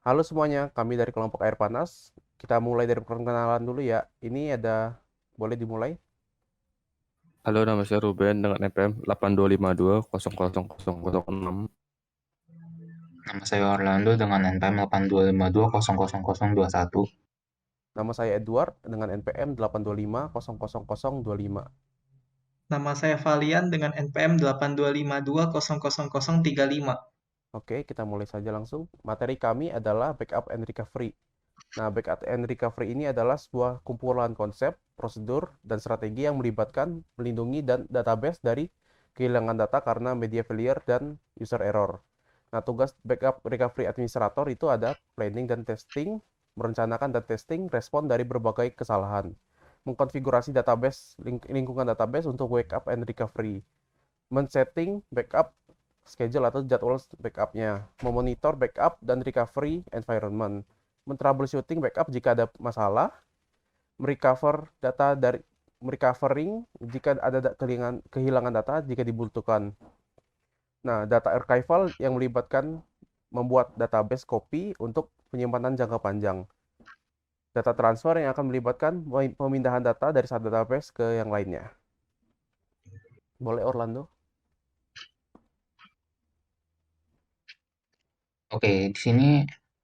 Halo semuanya, kami dari kelompok Air Panas. Kita mulai dari perkenalan dulu ya. Ini ada, boleh dimulai? Halo, nama saya Ruben dengan NPM 82520006. Nama saya Orlando dengan NPM 8252000021. Nama saya Edward dengan NPM 825000025. Nama saya Valian dengan NPM 8252000035. Oke, kita mulai saja langsung. Materi kami adalah backup and recovery. Nah, backup and recovery ini adalah sebuah kumpulan konsep, prosedur, dan strategi yang melibatkan melindungi dan database dari kehilangan data karena media failure dan user error. Nah, tugas backup recovery administrator itu ada planning dan testing, merencanakan dan testing respon dari berbagai kesalahan, mengkonfigurasi database, lingkungan database untuk backup and recovery, men-setting backup schedule atau jadwal backupnya, memonitor backup dan recovery environment, men-troubleshooting backup jika ada masalah, merecover data dari merecovering jika ada kehilangan data jika dibutuhkan. Nah, data archival yang melibatkan membuat database copy untuk penyimpanan jangka panjang. Data transfer yang akan melibatkan pemindahan data dari satu database ke yang lainnya. Boleh Orlando? Oke, di sini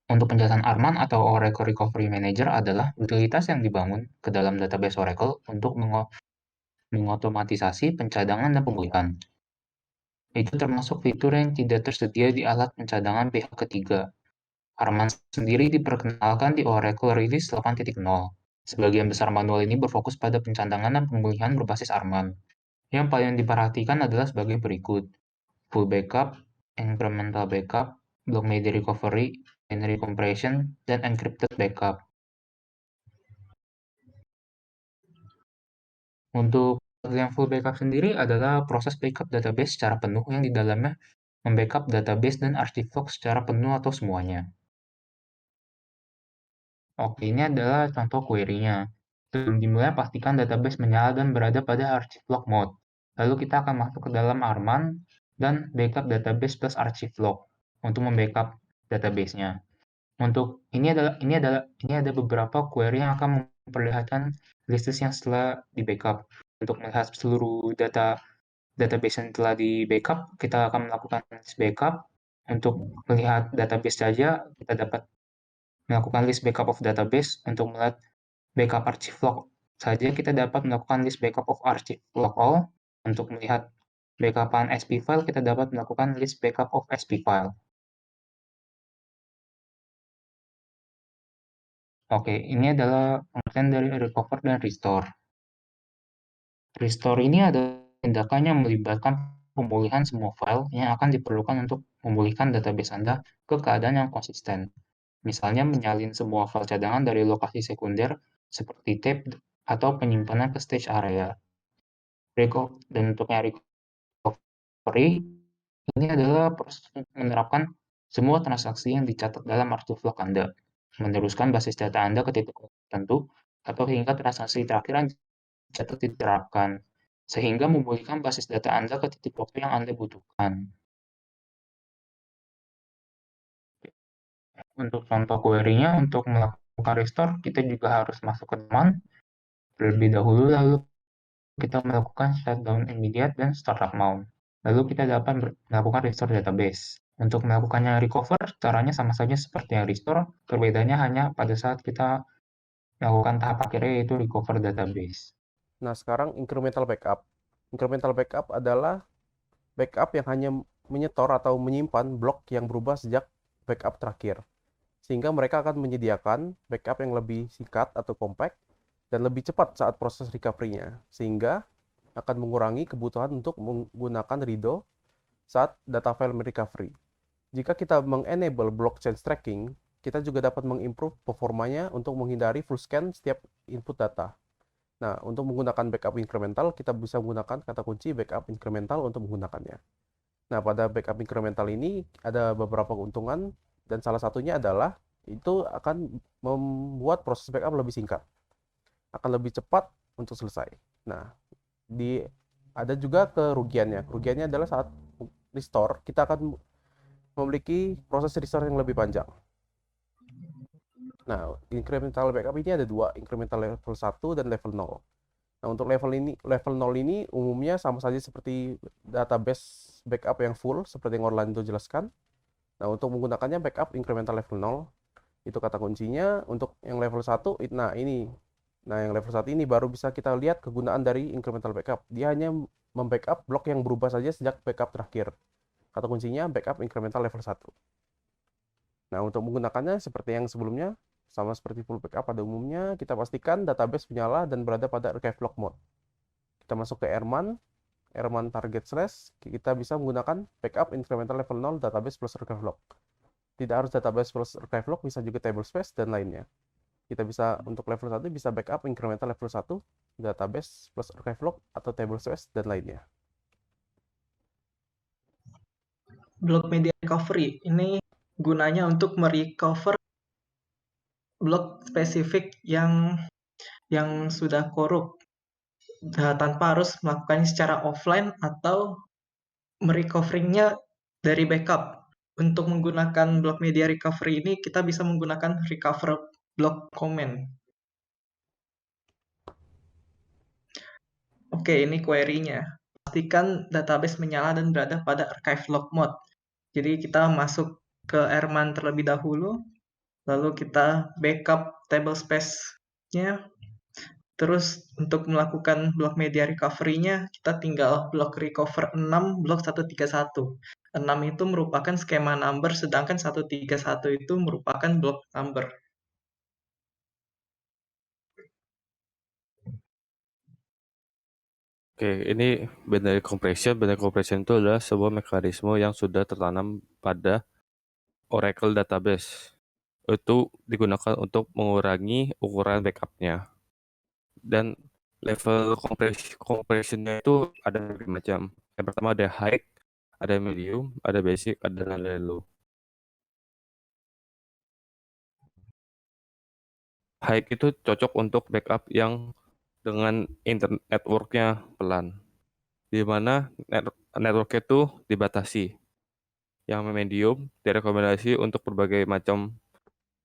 untuk penjelasan Arman atau Oracle Recovery Manager adalah utilitas yang dibangun ke dalam database Oracle untuk mengotomatisasi pencadangan dan pemulihan. Itu termasuk fitur yang tidak tersedia di alat pencadangan pihak ketiga. Arman sendiri diperkenalkan di Oracle Release 8.0. Sebagian besar manual ini berfokus pada pencadangan dan pemulihan berbasis Arman. Yang paling diperhatikan adalah sebagai berikut: full backup, incremental backup, block media recovery, binary compression, dan encrypted backup. Untuk yang full backup sendiri adalah proses backup database secara penuh yang di dalamnya membackup database dan arsip log secara penuh atau semuanya. Oke, ini adalah contoh query-nya. Sebelum dimulai, pastikan database menyala dan berada pada arsip log mode. Lalu kita akan masuk ke dalam Arman dan backup database plus arsip log untuk membackup database-nya. Untuk ini ada beberapa query yang akan memperlihatkan list yang setelah di backup. Untuk melihat seluruh database yang telah di backup, kita akan melakukan list backup. Untuk melihat database saja, kita dapat melakukan list backup of database. Untuk melihat backup archive log saja, kita dapat melakukan list backup of archive log all. Untuk melihat backupan SP file, kita dapat melakukan list backup of SP file. Oke, ini adalah pengertian dari recover dan restore. Restore ini adalah tindakan yang melibatkan pemulihan semua file yang akan diperlukan untuk memulihkan database Anda ke keadaan yang konsisten. Misalnya menyalin semua file cadangan dari lokasi sekunder seperti tape atau penyimpanan ke stage area. Dan untuknya recovery, ini adalah proses menerapkan semua transaksi yang dicatat dalam arsip log Anda, meneruskan basis data Anda ke titik tertentu, atau hingga transaksi terakhir yang dicatat diterapkan, sehingga memulihkan basis data Anda ke titik waktu yang Anda butuhkan. Untuk contoh query-nya, untuk melakukan restore, kita juga harus masuk ke teman terlebih dahulu, lalu kita melakukan shutdown immediate dan startup mount. Lalu kita dapat melakukan restore database. Untuk melakukannya recover, caranya sama saja seperti yang restore, perbedaannya hanya pada saat kita melakukan tahap akhirnya yaitu recover database. Nah, sekarang incremental backup. Incremental backup adalah backup yang hanya menyetor atau menyimpan blok yang berubah sejak backup terakhir. Sehingga mereka akan menyediakan backup yang lebih singkat atau compact dan lebih cepat saat proses recovery-nya. Sehingga akan mengurangi kebutuhan untuk menggunakan redo saat data file recovery. Jika kita mengenable blockchain tracking, kita juga dapat mengimprove performanya untuk menghindari full scan setiap input data. Nah, untuk menggunakan backup incremental, kita bisa menggunakan kata kunci backup incremental untuk menggunakannya. Nah, pada backup incremental ini ada beberapa keuntungan, dan salah satunya adalah itu akan membuat proses backup lebih singkat, akan lebih cepat untuk selesai. Nah, ada juga kerugiannya. Kerugiannya adalah saat restore, kita akan memiliki proses restore yang lebih panjang. Nah, incremental backup ini ada dua, incremental level 1 dan level 0. Nah, untuk level 0 ini umumnya sama saja seperti database backup yang full, seperti yang Orlando jelaskan. Nah, untuk menggunakannya backup incremental level 0, itu kata kuncinya. Untuk yang level 1, nah ini. Nah, yang level 1 ini baru bisa kita lihat kegunaan dari incremental backup. Dia hanya membackup blok yang berubah saja sejak backup terakhir. Kata kuncinya backup incremental level 1. Nah, untuk menggunakannya seperti yang sebelumnya, sama seperti full backup pada umumnya, kita pastikan database menyala dan berada pada archive log mode. Kita masuk ke Airman target slash, kita bisa menggunakan backup incremental level 0 database plus archive log. Tidak harus database plus archive log, bisa juga table space dan lainnya. Kita bisa untuk level 1 bisa backup incremental level 1, database plus archive log atau table space dan lainnya. Block media recovery ini gunanya untuk merecover blok spesifik yang sudah korup, tanpa harus melakukannya secara offline atau merecoveringnya dari backup. Untuk menggunakan block media recovery ini, kita bisa menggunakan recover block command. Oke, ini query-nya. Pastikan database menyala dan berada pada archive log mode. Jadi kita masuk ke Airman terlebih dahulu, lalu kita backup table space-nya. Terus untuk melakukan block media recovery-nya, kita tinggal block recover 6, block 131. 6 itu merupakan skema number, sedangkan 131 itu merupakan block number. Oke, ini binary compression. Binary compression itu adalah sebuah mekanisme yang sudah tertanam pada Oracle database. Itu digunakan untuk mengurangi ukuran backupnya. Dan level compressionnya itu ada berbagai macam. Yang pertama ada high, ada medium, ada basic, ada low. High itu cocok untuk backup yang dengan internet networknya pelan, di mana networknya itu dibatasi. Yang medium direkomendasi untuk berbagai macam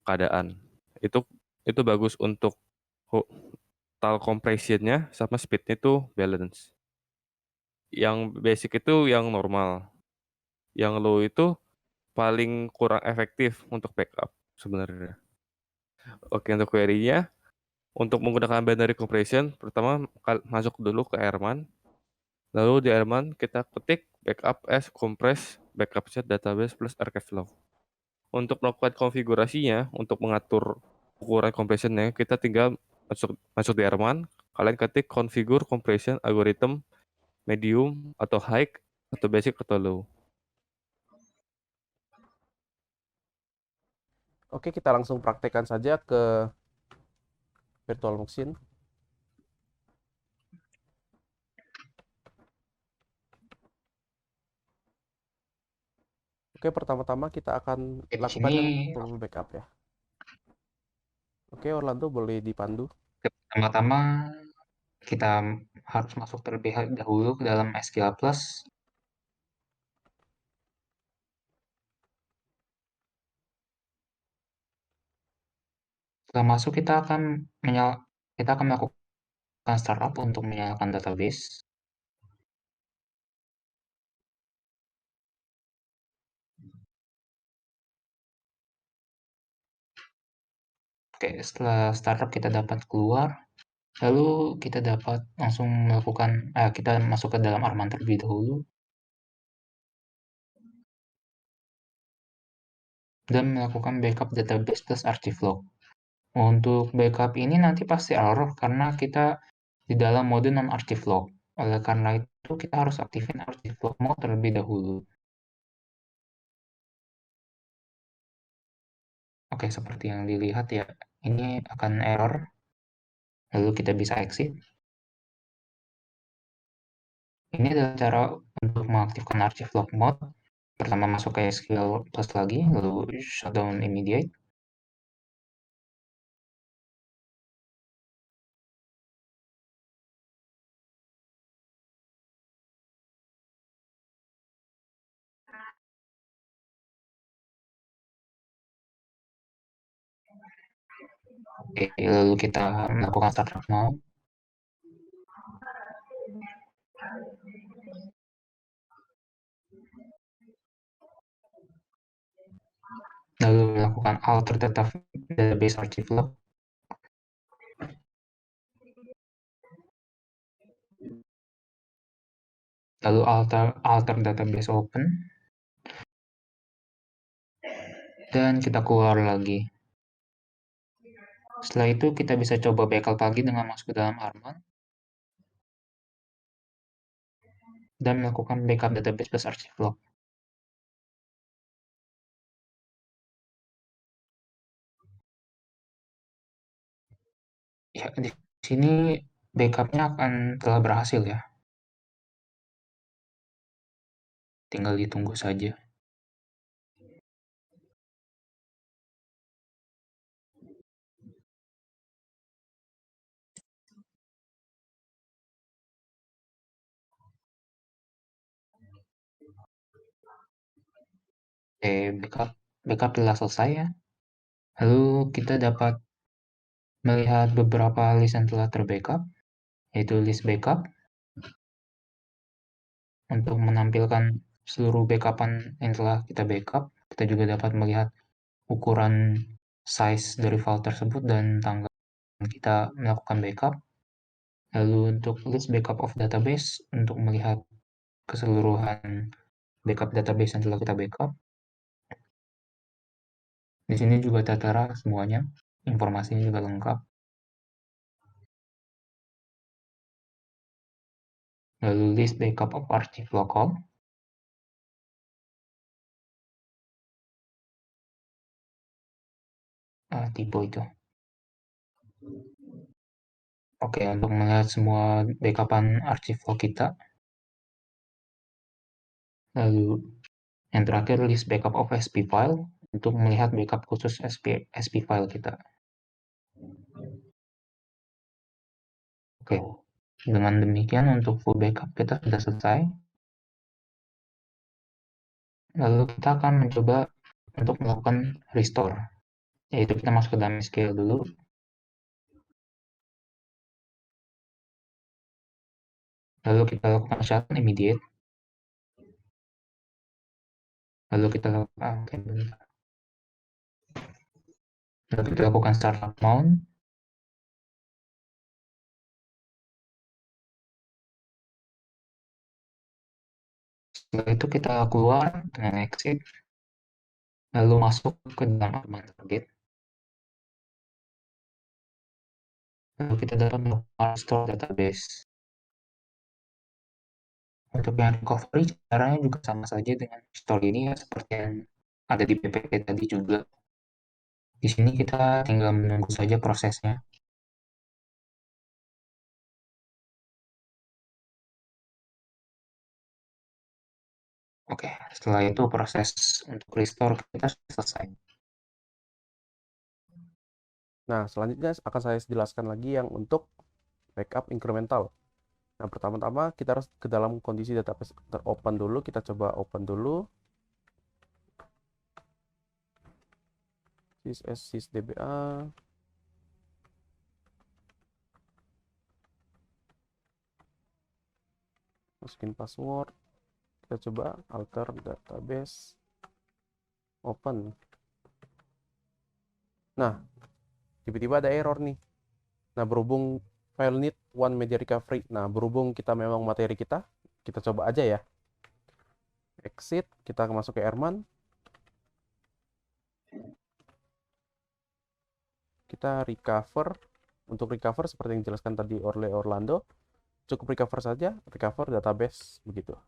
keadaan. Itu itu bagus untuk total compressionnya sama speednya itu balance. Yang basic itu yang normal. Yang low itu paling kurang efektif untuk backup sebenarnya. Oke, untuk query-nya, untuk menggunakan binary compression, pertama masuk dulu ke Airman. Lalu di Airman kita ketik backup as compress backup set database plus archive log. Untuk melakukan konfigurasinya, untuk mengatur ukuran compressionnya, kita tinggal masuk di Airman, kalian ketik configure compression algorithm medium atau high atau basic atau low. Oke, kita langsung praktekkan saja ke virtual machine. Oke, pertama-tama kita akan Oke, di lakukan sini yang full backup ya. Oke, Orlando boleh dipandu. pertama-tama kita harus masuk terlebih dahulu ke dalam SQL Plus. Setelah masuk kita akan melakukan startup untuk menyalakan database. Oke, setelah startup kita dapat keluar, lalu kita dapat langsung kita masuk ke dalam Arman terlebih dahulu dan melakukan backup database plus archive log. Untuk backup ini nanti pasti error karena kita di dalam mode non-archive log. Oleh karena itu kita harus aktifin archive log mode terlebih dahulu. Oke, seperti yang dilihat ya, ini akan error. Lalu kita bisa exit. Ini adalah cara untuk mengaktifkan archive log mode. Pertama masuk ke SQL Plus lagi, lalu shutdown immediate. Oke, lalu kita melakukan startup now. Lalu melakukan alter database archive log. Lalu alter database open. Dan kita keluar lagi. Setelah itu kita bisa coba backup lagi dengan masuk ke dalam Arman dan melakukan backup database plus archive log. Ya, di sini backupnya akan telah berhasil ya. Tinggal ditunggu saja. Oke, backup telah selesai ya. Lalu kita dapat melihat beberapa list yang telah terbackup, yaitu list backup. Untuk menampilkan seluruh backupan yang telah kita backup, kita juga dapat melihat ukuran size dari file tersebut dan tanggal kita melakukan backup. Lalu untuk list backup of database, untuk melihat keseluruhan backup database yang telah kita backup. Di sini juga tertera semuanya, informasinya juga lengkap. Lalu list backup of archive local. Tipe itu. Oke, untuk melihat semua backupan archive log kita. Lalu yang terakhir list backup of SP file untuk melihat backup khusus SP file kita. Oke, dengan demikian untuk full backup kita sudah selesai. Lalu kita akan mencoba untuk melakukan restore, yaitu kita masuk ke dalam SQL dulu. Lalu kita lakukan shutdown immediate. Lalu kita lakukan startup mount. Setelah itu kita keluar dengan exit, lalu masuk ke dalam Arman target. Lalu kita dapat melakukan restore database. Untuk yang recovery, caranya juga sama saja dengan restore ini ya, seperti yang ada di PPT tadi juga. Di sini kita tinggal menunggu saja prosesnya. Oke, setelah itu proses untuk restore kita sudah selesai. Nah, selanjutnya akan saya jelaskan lagi yang untuk backup incremental. Nah, pertama-tama kita harus ke dalam kondisi database teropen dulu. Kita coba open dulu. sysdba. Masukin password. Kita coba alter database open. Nah, tiba-tiba ada error nih. Nah, berhubung file need one media recovery. Nah, berhubung kita memang materi kita coba aja ya. Exit, kita masuk ke Arman. Kita recover. Untuk recover seperti yang dijelaskan tadi oleh Orlando, cukup recover saja, recover database begitu.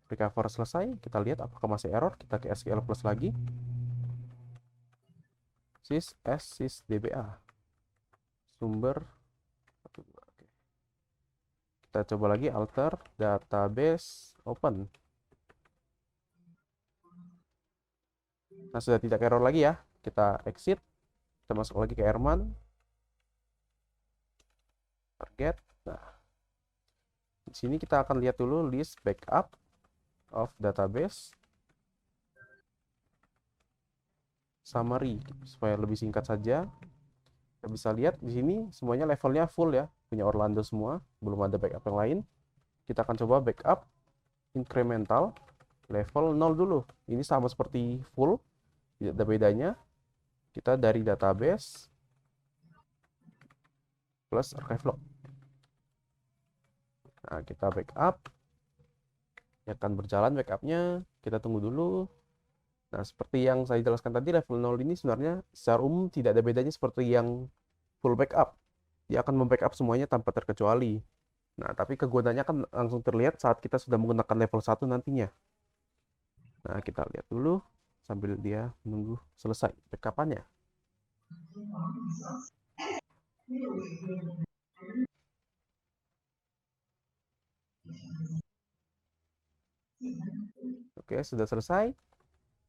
Recover selesai, kita lihat apakah masih error. Kita ke SQL Plus lagi. sysdba. Sumber. Kita coba lagi alter database open. Nah, sudah tidak error lagi ya. Kita exit. Kita masuk lagi ke Arman. Target. Nah, di sini kita akan lihat dulu list backup of database summary supaya lebih singkat saja. Kita bisa lihat di sini semuanya levelnya full ya, punya Orlando semua, belum ada backup yang lain. Kita akan coba backup incremental level 0 dulu. Ini sama seperti full, tidak ada bedanya. Kita dari database plus archive log. Nah, kita backup. Ya akan berjalan backupnya. Kita tunggu dulu. Nah, seperti yang saya jelaskan tadi, level 0 ini sebenarnya secara umum tidak ada bedanya seperti yang full backup. Dia akan membackup semuanya tanpa terkecuali. Nah, tapi kegunaannya kan langsung terlihat saat kita sudah menggunakan level 1 nantinya. Nah, kita lihat dulu sambil dia menunggu selesai backupannya. Oke, sudah selesai.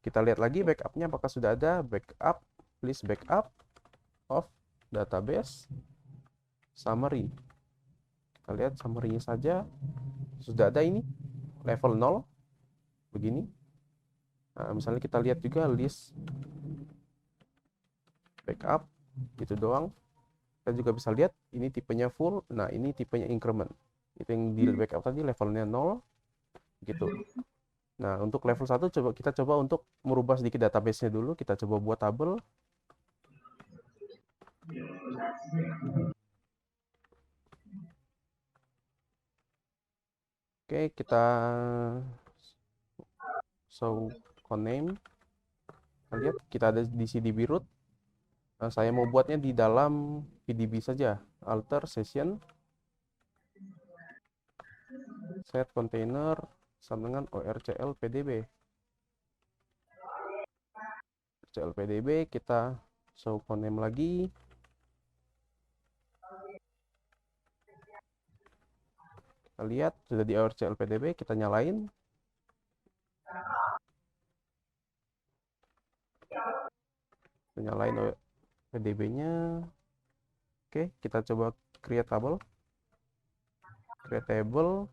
Kita lihat lagi backupnya apakah sudah ada. Backup, list backup of database summary. Kita lihat summary-nya saja. Sudah ada ini, level 0. Begini. Nah, misalnya kita lihat juga list backup, itu doang. Kita juga bisa lihat ini tipenya full. Nah, ini tipenya increment. Itu yang di backup tadi levelnya 0. Gitu. Nah, untuk level 1 kita coba untuk merubah sedikit database-nya dulu. Kita coba buat tabel. Oke, kita show name. Kita lihat kita ada di CDB root. Nah, saya mau buatnya di dalam PDB saja. Alter session set container sama dengan orcl pdb. orcl pdb kita show name lagi. Kita lihat sudah di orcl pdb, kita nyalain. Kita nyalain pdb-nya. Oke, kita coba create table. Create table.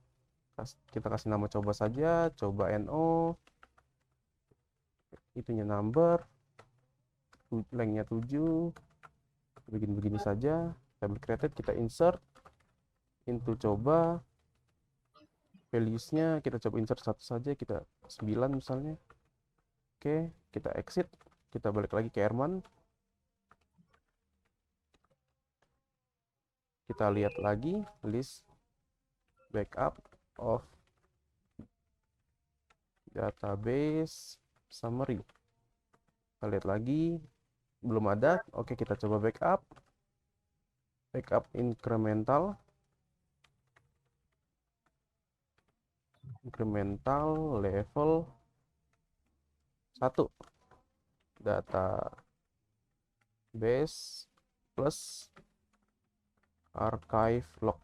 Kita kasih nama coba saja, coba no. Itunya number. Lengthnya 7. Begini-begini saja. Table created, kita insert into coba. Values-nya kita coba insert satu saja, kita 9 misalnya. Oke, kita exit. Kita balik lagi ke Herman. Kita lihat lagi list backup of database summary. Kita lihat lagi, belum ada. Oke, kita coba backup. Backup incremental. Incremental level 1. Database plus archive log.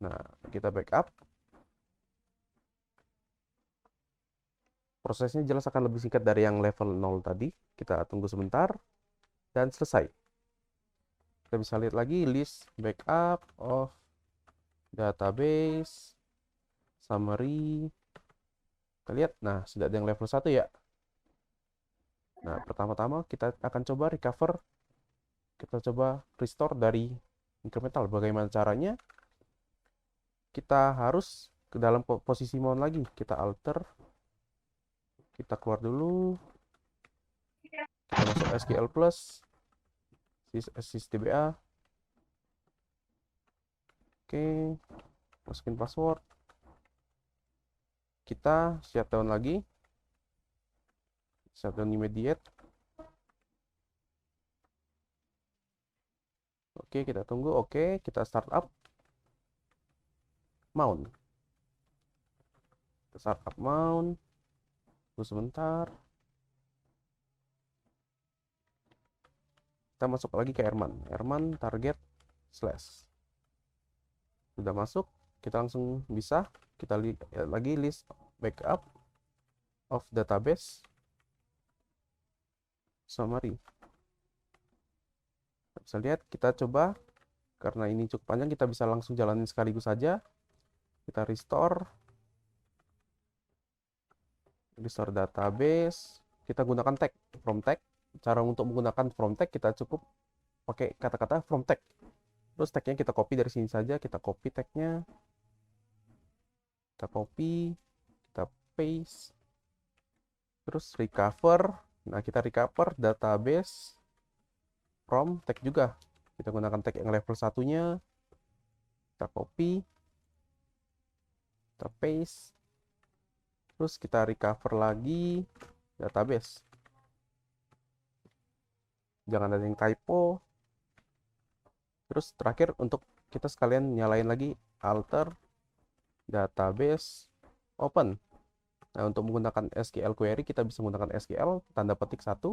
Nah, kita backup. Prosesnya jelas akan lebih singkat dari yang level 0 tadi. Kita tunggu sebentar dan selesai. Kita bisa lihat lagi list backup of database summary. Kita lihat, nah sudah ada yang level 1 ya. Nah, pertama-tama kita akan coba recover. Kita coba restore dari incremental. Bagaimana caranya? Kita harus ke dalam posisi mount lagi. Kita alter. Kita keluar dulu. Kita masuk SQL Plus. sysdba. Oke. Masukin password. Kita shutdown lagi. Shutdown immediate. Oke, kita tunggu. Oke, kita startup mount. Kita startup mount. Tunggu sebentar. Kita masuk lagi ke Herman target slash. Sudah masuk, kita langsung bisa. Kita lihat lagi list backup of database summary. Bisa lihat, kita coba. Karena ini cukup panjang, kita bisa langsung jalanin sekaligus saja. Kita restore database. Kita gunakan tag from tag. Cara untuk menggunakan from tag kita cukup pakai kata-kata from tag. Terus tagnya kita copy dari sini saja, kita copy tagnya, kita copy, kita paste, terus recover. Nah, kita recover database from tag juga. Kita gunakan tag yang level satunya, kita copy, kita paste, terus kita recover lagi database. Jangan ada yang typo. Terus terakhir untuk kita sekalian nyalain lagi alter database open. Nah, untuk menggunakan SQL query kita bisa menggunakan SQL tanda petik 1,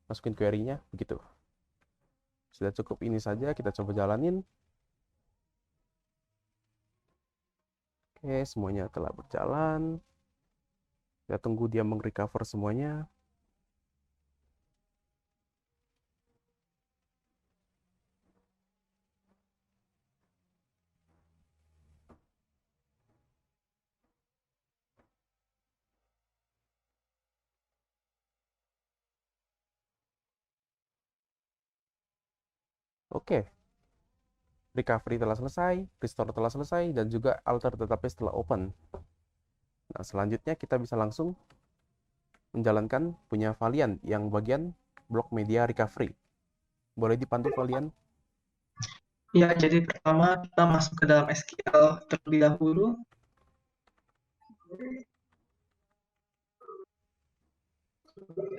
masukin query-nya begitu. Sudah cukup ini saja, kita coba jalanin. Oke, semuanya telah berjalan. Kita tunggu dia meng-recover semuanya. Oke, recovery telah selesai, restore telah selesai, dan juga alter database telah open. Nah, selanjutnya kita bisa langsung menjalankan punya Valiant yang bagian blok media recovery. Boleh dipandu Valiant? Ya, jadi pertama kita masuk ke dalam SQL terlebih dahulu.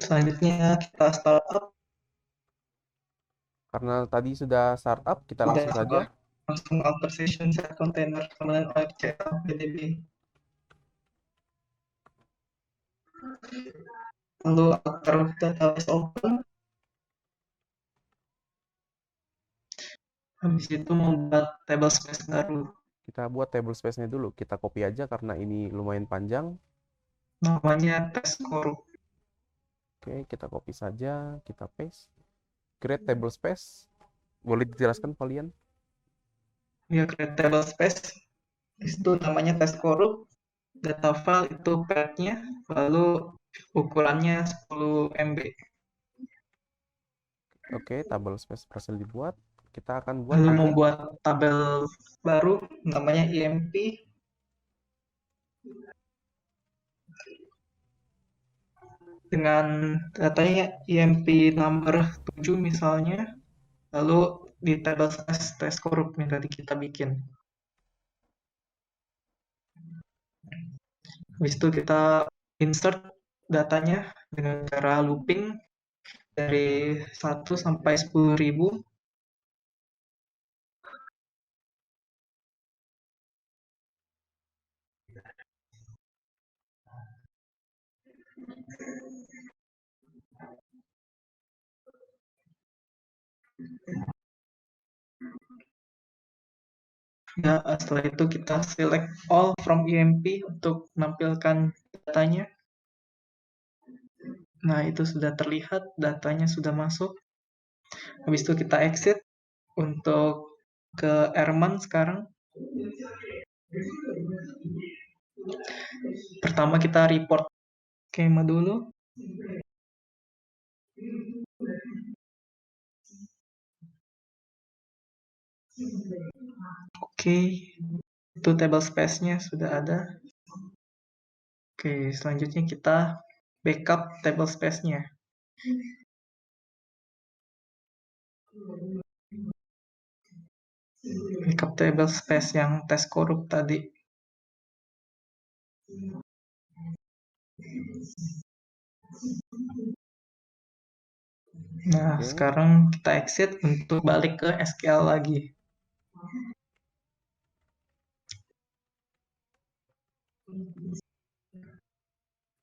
Selanjutnya kita startup. Karena tadi sudah startup, kita langsung saja. Langsung alter session set container kemudian ORCL PDB. Lalu alter database open. Habis itu membuat table space baru. Kita buat table space-nya dulu. Kita copy aja karena ini lumayan panjang. Namanya test korup. Oke, kita copy saja, kita paste. Create table space. Boleh dijelaskan Valiant? Ya, create table space. Itu namanya test korup. Data file itu path-nya, lalu ukurannya 10 MB. Oke, table space berhasil dibuat. Kita akan buat Lalu juga membuat tabel baru namanya EMP. Dengan datanya EMP number 7 misalnya. Lalu di table space test korup yang tadi kita bikin. Habis itu kita insert datanya dengan cara looping dari 1 sampai 10.000. Ya, setelah itu kita select all from EMP untuk menampilkan datanya. Nah, itu sudah terlihat, datanya sudah masuk. Habis itu kita exit untuk ke Airman sekarang. Pertama kita report schema dulu. Oke, itu table space-nya sudah ada. Oke, selanjutnya kita backup table space-nya. Backup table space yang test korup tadi. Nah, Oke. sekarang kita exit untuk balik ke SQL lagi.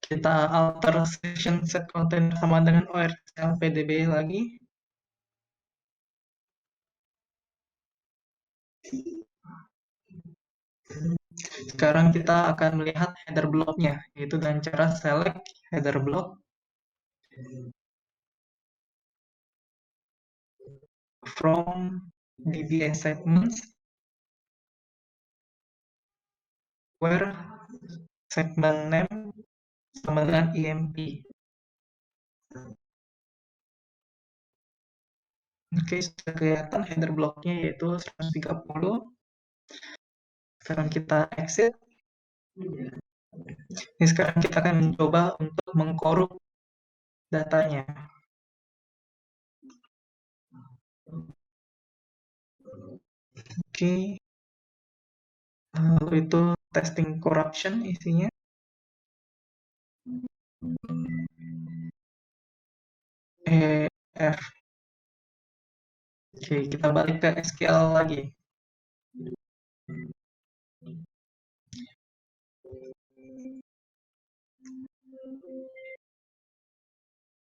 Kita alter session set container sama dengan ORCL PDB lagi. Sekarang kita akan melihat header block-nya, yaitu dengan cara select header block from DB segments where segment name sama dengan EMP. Oke, sudah kelihatan header blocknya yaitu 130. Sekarang kita exit. Ini sekarang kita akan mencoba untuk mengkorup datanya. Oke, lalu itu testing corruption isinya. ER. Oke, kita balik ke SQL lagi.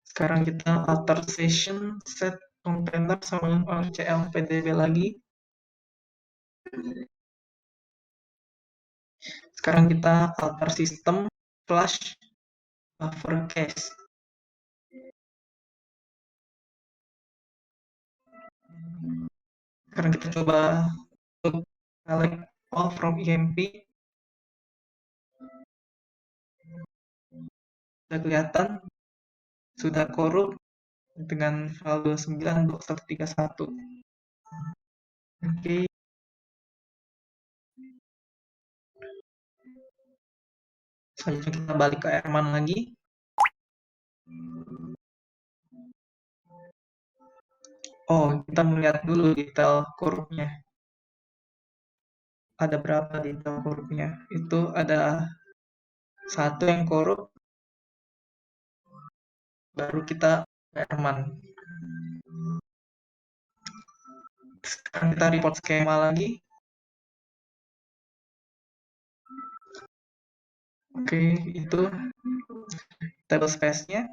Sekarang kita alter session, set container sama RCL PDB lagi. Sekarang kita alter sistem flash buffer cache. Sekarang kita coba untuk select all from EMP. Sudah kelihatan, sudah korup dengan file 29.131. Oke, selanjutnya kita balik ke Airman lagi. Oh, kita melihat dulu detail korupnya. Ada berapa detail korupnya? Itu ada satu yang korup, baru kita ke Airman. Sekarang kita report skema lagi. Oke, itu table space-nya.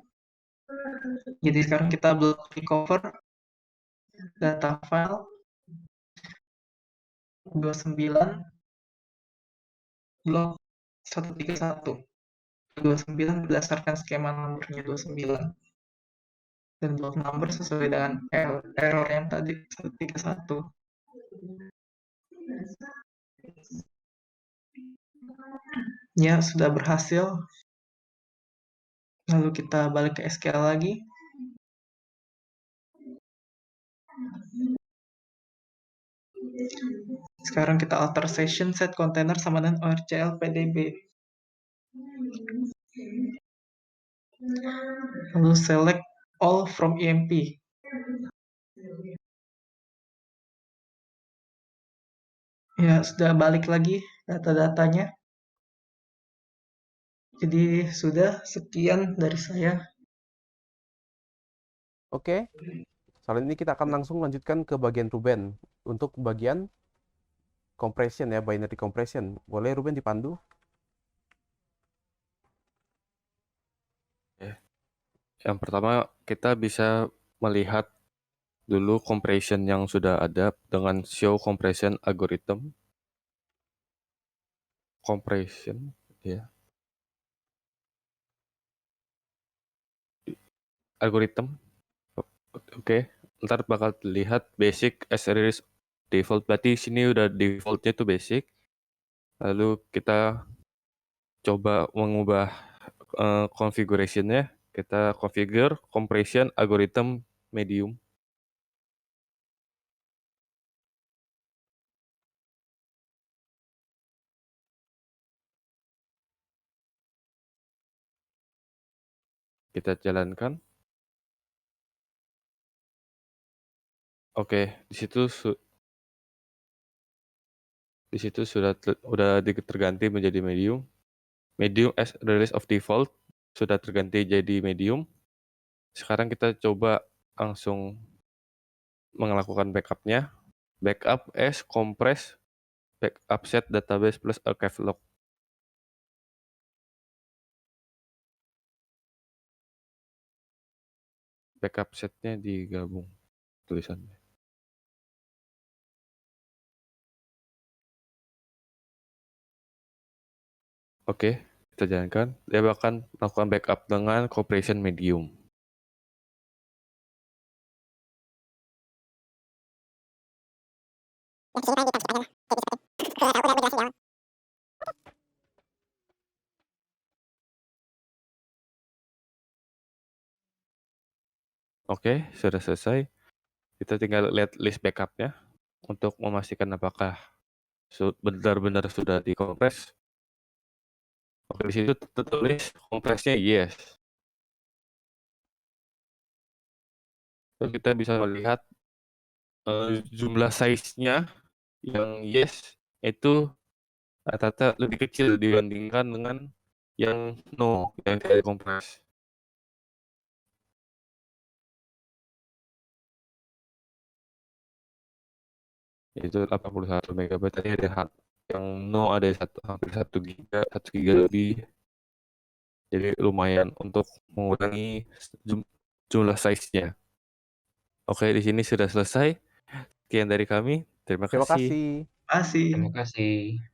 Jadi sekarang kita block recover data file 29 block 131. 29 berdasarkan skema nomornya 29. Dan block number sesuai dengan error yang tadi 131. Ya, sudah berhasil. Lalu kita balik ke SQL lagi. Sekarang kita alter session set container sama dengan ORCL PDB. Lalu select all from EMP. Ya, sudah balik lagi data-datanya. Jadi sudah sekian dari saya. Oke, saat ini kita akan langsung lanjutkan ke bagian Ruben. Untuk bagian compression ya, binary compression. Boleh Ruben dipandu? Yang pertama, kita bisa melihat dulu compression yang sudah ada dengan show compression algorithm. Compression, ya. Algorithm. Oke, ntar bakal lihat basic as a default. Berarti sini udah defaultnya tuh basic. Lalu kita coba mengubah configuration-nya. Kita configure compression algorithm medium. Kita jalankan. Oke, di situ sudah terganti menjadi medium. Medium as release of default sudah terganti jadi medium. Sekarang kita coba langsung melakukan backupnya. Backup as compress backup set database plus archive log. Backup setnya digabung tulisannya. Oke, kita jalankan. Dia akan melakukan backup dengan compression medium. Oke, sudah selesai. Kita tinggal lihat list backup-nya untuk memastikan apakah benar-benar sudah dikompres. Oke, di situ tertulis kompresnya yes. Terus kita bisa melihat jumlah size-nya yang yes itu rata-rata lebih kecil dibandingkan dengan yang no, yang tidak dikompres. Itu 81 MB. Tadi ada yang no ada hampir 1 giga, 1 giga lebih. Jadi lumayan untuk mengurangi jumlah size-nya. Oke, di sini sudah selesai. Sekian dari kami. Terima Terima kasih. kasih. Masih. Terima kasih.